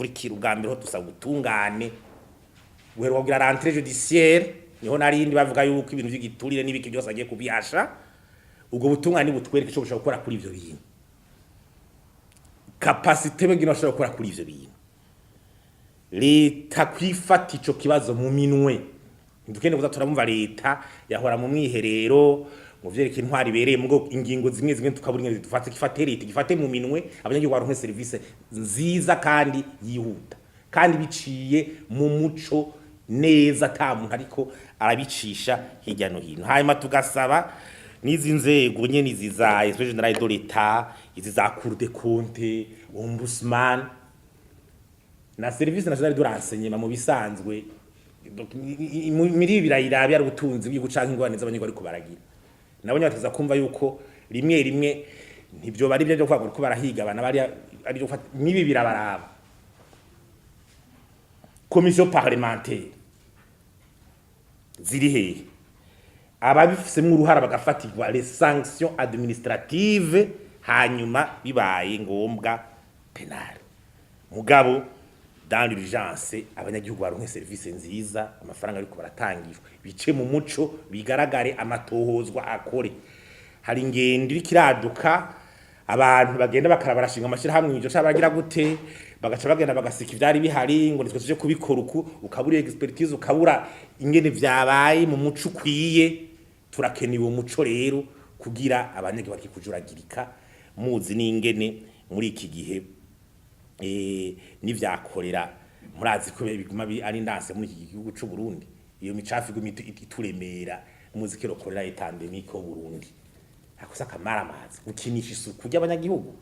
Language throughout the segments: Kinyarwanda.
gikurikira ubwambere ho dusaba gutungane guhera kugira rentrée judiciaire niho narindi bavuga yuko ibintu by'igiturire n'ibiki byose agiye kubihasha ubwo butungane butwereka ico bushaka gukora kuri ivyo bintu capacité begino bashaka gukora kuri ivyo bintu leta kwifata ico kibazo mu minwe ndukene kuza turamumva leta yahora mu mwiherero mu vyerekeye intwari bereye mugo ingingo zimwe tukabura ingene dufate gifate leta gifate mu minwe abanyagihugu baronke service nziza kandi yihuta kandi biciye mu muco neza ta muntu ariko arabicisha hirya no hino hanyuma tugasaba nizi nzego nyene iziza Inspecteur General de l'État iziza Cour des comptes Ombudsman na Service National de Renseignement mu bisanzwe miri birayirabi ari ubutunzi bw'igucanka ingwane z'abanyarwanda ariko baragira nabonye bataza kumva yuko rimwe ntibyo bari byo kwago ko barahiga abana bari ari byo mibi birabaraba commission parlementaire ziri hehe ababifisemo uruhara bagafatirwa les sanctions administratives hanyuma bibaye ngombwa penal mugabo dans l'urgence abanyagihugu baronke service nziza amafaranga ariko baratangishwa bice mu muco bigaragare amatohozwa akore hari ingendo irikiraduka abantu bagenda bakarabarashinga amashira hamwe ivyo cabagira gute bagaca bagenda bagasika ivyari bihari ngo nitwe tuje kubikora uku ukabura expertise ukabura ingene vyabaye mu muco ukwiye turakeniwe umuco rero kugira abanyagihugu bakikujuragirika muzi n'ingene muri iki gihe nivyakorera murazi ko biguma ari ndanse muri iki gihugu c'u Burundi iyo micafi gumite ituremera muzikero korera etandemi ko Burundi akosa kamara amazi gukinisha isuku ry'abanyagihugu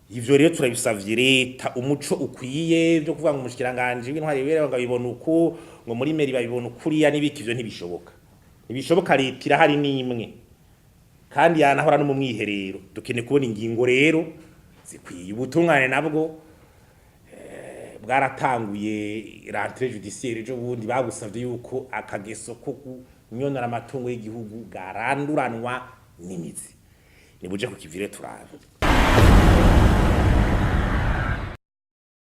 ivyo rero turabisavye leta umuco ukwiye byo kuvuga ngo umushikiranganje w'intwari bere bagabibona uko ngo muri meri babibona ukuriya nibiki ivyo ntibishoboka leta irahari nimwe kandi yanahora no mu mwiherero dukene kubona ingingo rero zikwiye ubutungane nabwo bwaratanguye rentrée judiciaire ejo bundi bagusavye yuko akageso ko kunyonora amatungo y'igihugu garanduranwa n'imizi nibuje ku kivire turabe